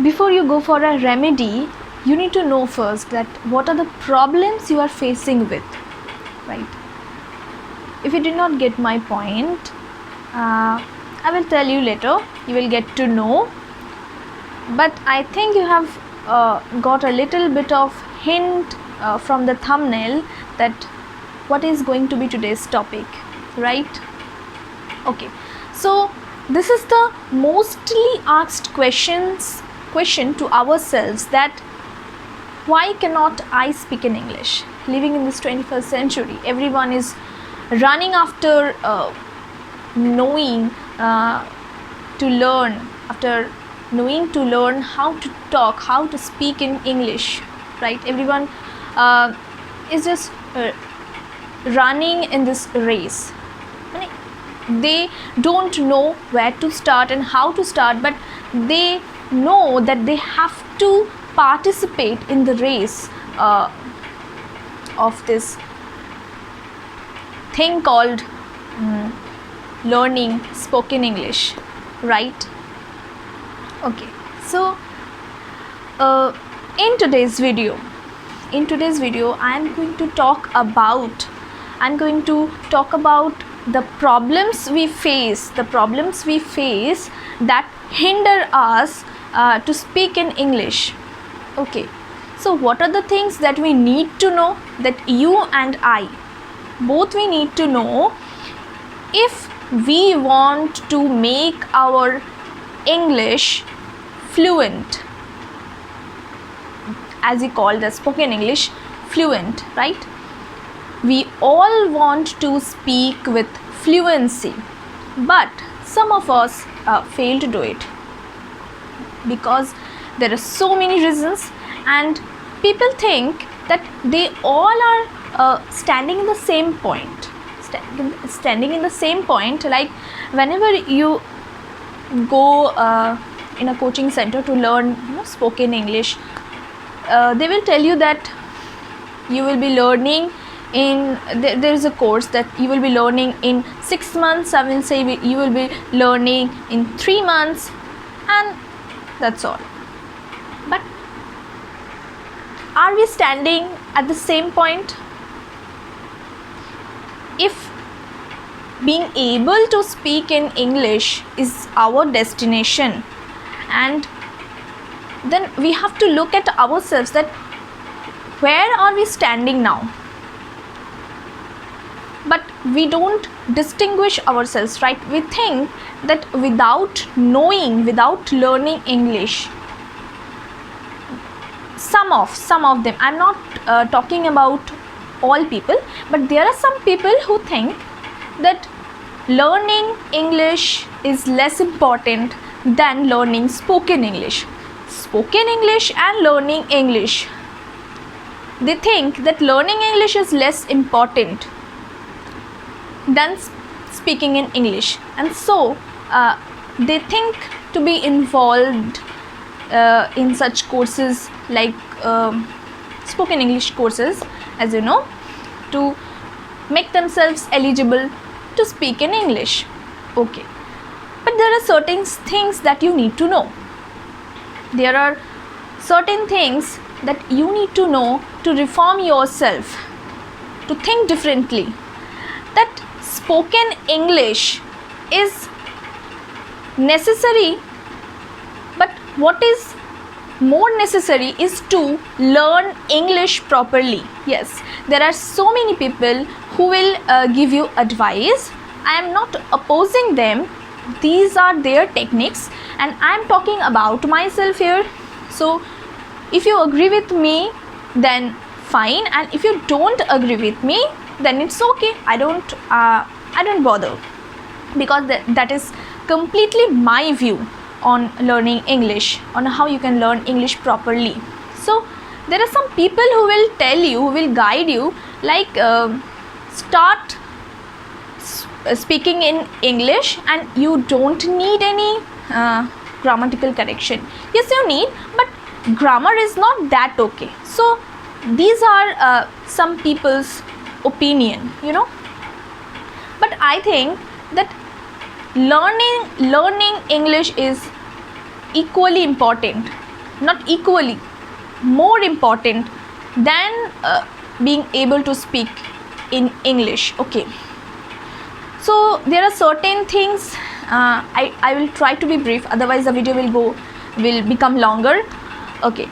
before you go for a remedy, you need to know first that what are the problems you are facing with, right? If you did not get my point, I will tell you later, you will get to know, but I think you have got a little bit of hint from the thumbnail that what is going to be today's topic, right? Okay, so this is the mostly asked question to ourselves, that why cannot I speak in English? Living in this 21st century, everyone is running after knowing to learn, after knowing to learn how to talk, how to speak in English, right? Everyone is just running in this race. They don't know where to start and how to start, but they know that they have to participate in the race of this thing called learning spoken English, right? Okay, so in today's video I am going to talk about the problems we face that hinder us to speak in English. Okay, so what are the things that we need to know, that you and I both we need to know, if we want to make our English fluent, as we call the spoken English fluent, right? We all want to speak with fluency, but some of us fail to do it because there are so many reasons, and people think that they all are standing in the same point, like whenever you go in a coaching center to learn spoken English, they will tell you that you will be learning in there is a course that you will be learning in 6 months. I will say you will be learning in 3 months, and that's all. But are we standing at the same point? If being able to speak in English is our destination, and then we have to look at ourselves, that where are we standing now? But we don't distinguish ourselves, right? We think that without learning English, some of them, I'm not talking about all people, but there are some people who think that learning English is less important than learning spoken English. Spoken English and learning English, they think that learning English is less important than speaking in English, and so they think to be involved in such courses like spoken English courses, as you know, to make themselves eligible to speak in English. Okay, but there are certain things that you need to know. There are certain things that you need to know to reform yourself, to think differently, that spoken English is necessary, but what is more necessary is to learn English properly. Yes, there are so many people who will give you advice. I am not opposing them, these are their techniques, and I am talking about myself here. So if you agree with me, then fine, and if you don't agree with me, then it's okay. I don't bother, because that is completely my view on learning English, on how you can learn English properly. So there are some people who will tell you, who will guide you, like start speaking in English and you don't need any grammatical correction. Yes, you need, but grammar is not that okay. So these are some people's opinion, but I think that learning English is equally important not equally, more important than being able to speak in English. Okay, so there are certain things, I will try to be brief, otherwise the video will become longer. Okay,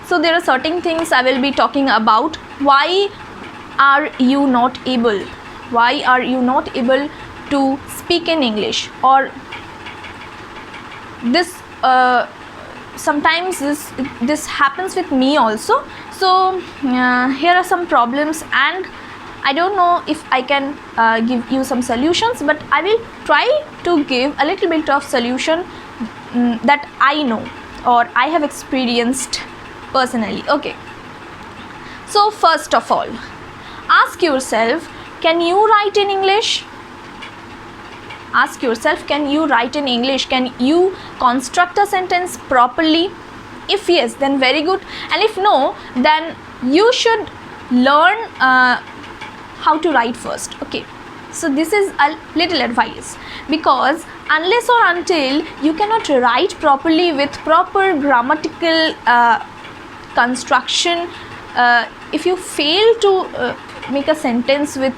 so there are certain things I will be talking about. Why are you not able to speak in English? Or this sometimes this happens with me also. So here are some problems, and I don't know if I can give you some solutions, but I will try to give a little bit of solution that I know or I have experienced personally. Okay, so first of all, ask yourself, can you write in English? Ask yourself, can you write in English? Can you construct a sentence properly? If yes, then very good, and if no, then you should learn how to write first. Okay, so this is a little advice, because unless or until you cannot write properly with proper grammatical construction, if you fail to make a sentence with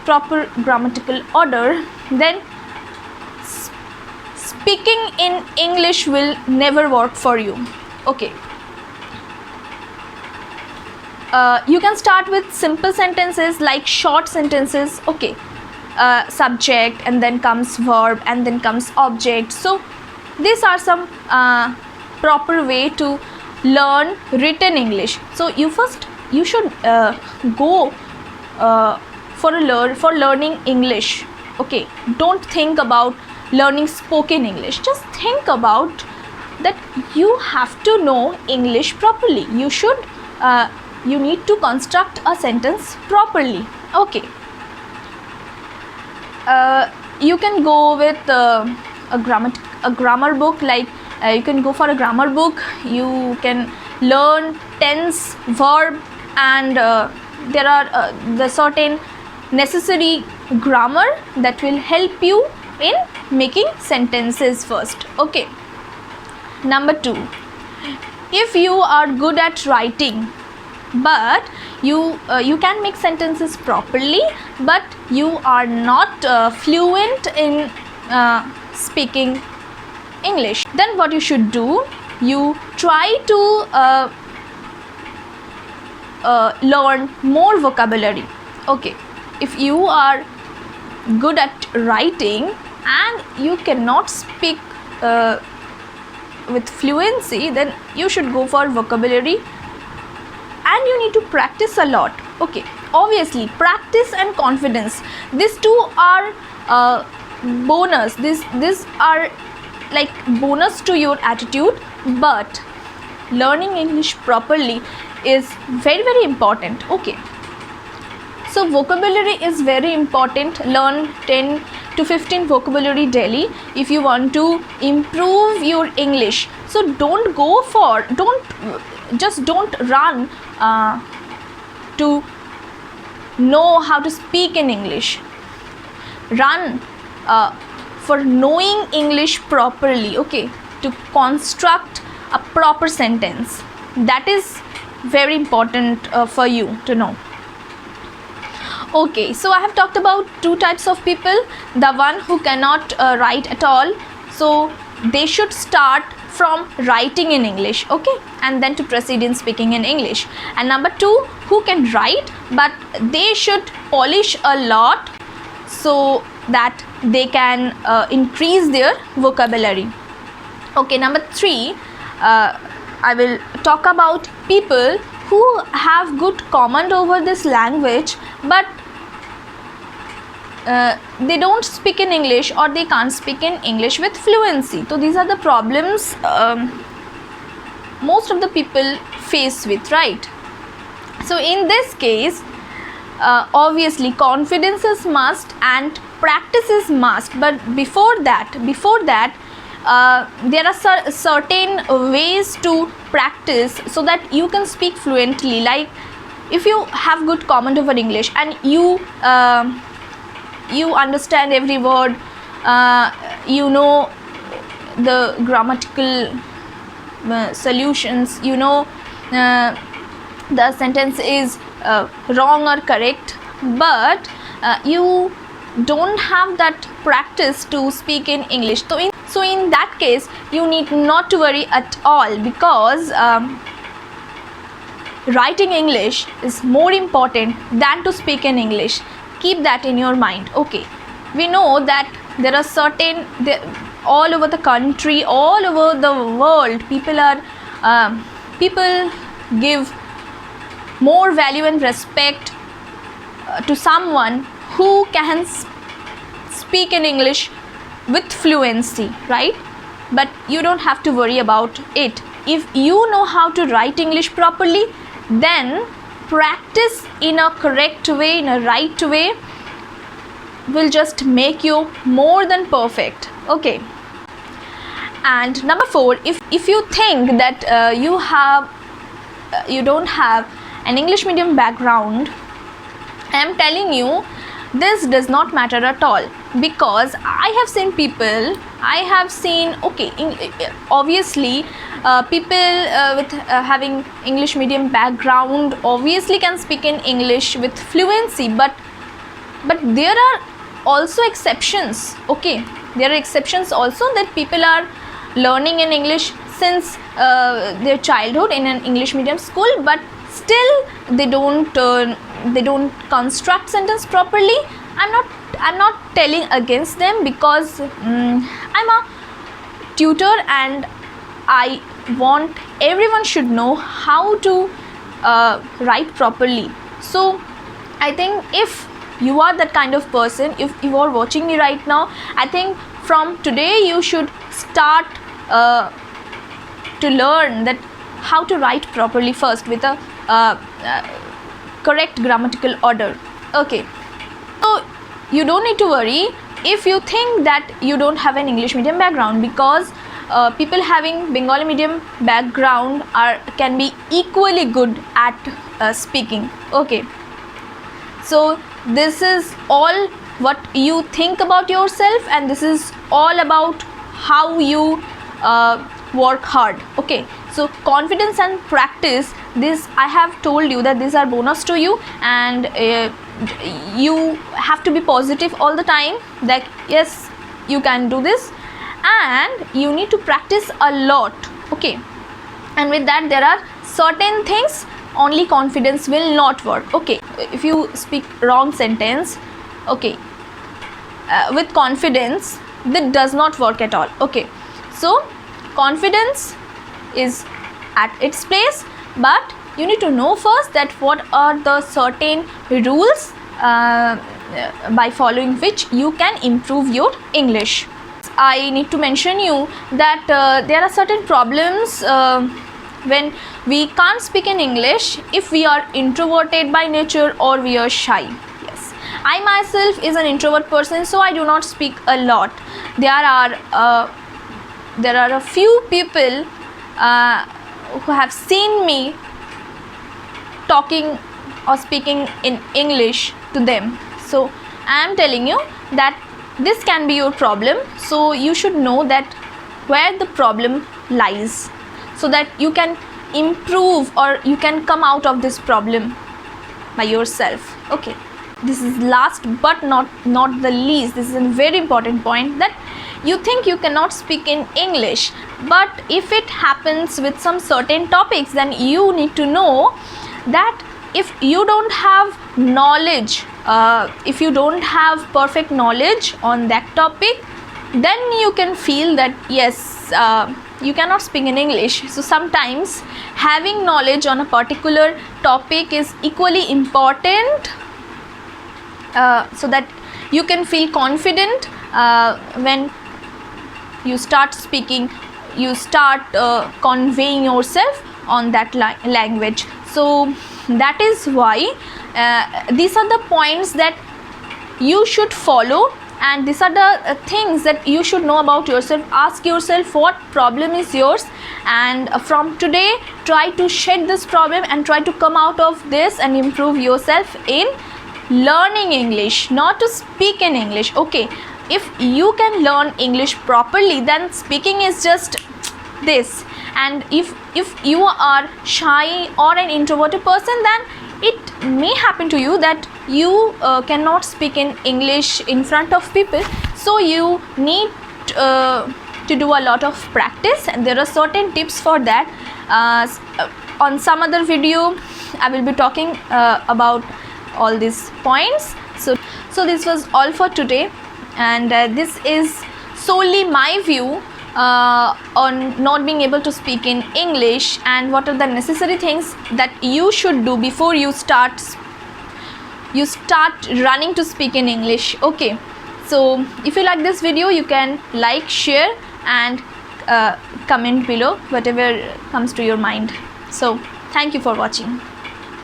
proper grammatical order, then speaking in English will never work for you. Okay, you can start with simple sentences, like short sentences. Okay, subject, and then comes verb, and then comes object. So these are some proper way to learn written English. So you should go for learning English. Okay, don't think about learning spoken English. Just think about that you have to know English properly. You need to construct a sentence properly. Okay, you can go with a grammar book, like you can go for a grammar book. You can learn tense, verb, and there are the certain necessary grammar that will help you in making sentences first. Okay, number 2, if you are good at writing, but you can make sentences properly, but you are not fluent in speaking English, then what you should do, you try to learn more vocabulary. Okay, if you are good at writing and you cannot speak with fluency, then you should go for vocabulary, and you need to practice a lot. Okay, obviously practice and confidence, these two are bonus. These are like bonus to your attitude, but learning English properly is very, very important. Okay, so vocabulary is very important. Learn 10 to 15 vocabulary daily if you want to improve your English. So don't run to know how to speak in English. Run for knowing English properly. Okay, to construct a proper sentence. That is very important for you to know. Okay, so I have talked about two types of people. The one who cannot write at all, so they should start from writing in English, okay, and then to proceed in speaking in English. And number 2, who can write, but they should polish a lot so that they can increase their vocabulary. Okay, number 3, I will talk about people who have good command over this language, but they don't speak in English, or they can't speak in English with fluency. So these are the problems most of the people face with, right? So in this case, obviously confidence is must and practice is must, but before that there are certain ways to practice so that you can speak fluently. Like if you have good command over English and you understand every word, you know the grammatical solutions, the sentence is wrong or correct, but you don't have that practice to speak in English. So in that case, you need not to worry at all, because writing English is more important than to speak in English. Keep that in your mind. Okay, we know that there are certain, all over the country, all over the world, people give more value and respect to someone who can speak in English with fluency, right? But you don't have to worry about it. If you know how to write English properly, then practice in a correct way, in a right way, will just make you more than perfect. Okay. And number 4, if you think that you don't have an English medium background, I am telling you, this does not matter at all, because I have seen people, obviously people with having English medium background obviously can speak in English with fluency, but there are also exceptions. Okay, there are exceptions also, that people are learning in English since their childhood in an English medium school, but still they don't construct sentence properly. I'm not telling against them, because I'm a tutor and I want everyone should know how to write properly. So I think if you are that kind of person, if you are watching me right now, I think from today you should start to learn that how to write properly first, with a correct grammatical order. Okay, so you don't need to worry if you think that you don't have an English medium background, because people having Bengali medium background can be equally good at speaking. Okay, so this is all what you think about yourself, and this is all about how you work hard. Okay, so confidence and practice, this I have told you that these are bonus to you, and you have to be positive all the time, that yes, you can do this, and you need to practice a lot. Okay, and with that, there are certain things only confidence will not work. Okay, if you speak wrong sentence, okay, with confidence, that does not work at all. Okay, so confidence is at its place, but you need to know first that what are the certain rules by following which you can improve your English. I need to mention you that there are certain problems when we can't speak in English if we are introverted by nature or we are shy. Yes, I myself is an introvert person, so I do not speak a lot. There are a few people who have seen me talking or speaking in English to them. So I am telling you that this can be your problem, so you should know that where the problem lies, so that you can improve or you can come out of this problem by yourself. Okay, this is last but not the least, this is a very important point, that you think you cannot speak in English, but if it happens with some certain topics, then you need to know that if you don't have knowledge, if you don't have perfect knowledge on that topic, then you can feel that yes, you cannot speak in English. So sometimes having knowledge on a particular topic is equally important, so that you can feel confident when you start speaking, you start conveying yourself on that language. So that is why these are the points that you should follow, and these are the things that you should know about yourself. Ask yourself what problem is yours, and from today try to shed this problem and try to come out of this and improve yourself in learning English, not to speak in English. Okay, if you can learn English properly, then speaking is just this, And if you are shy or an introverted person, then it may happen to you that you cannot speak in English in front of people. So you need to do a lot of practice, and there are certain tips for that. On some other video I will be talking about all these points. So this was all for today, and this is solely my view on not being able to speak in English, and what are the necessary things that you should do before you start running to speak in English. Okay, so if you like this video, you can like, share, and comment below whatever comes to your mind. So thank you for watching.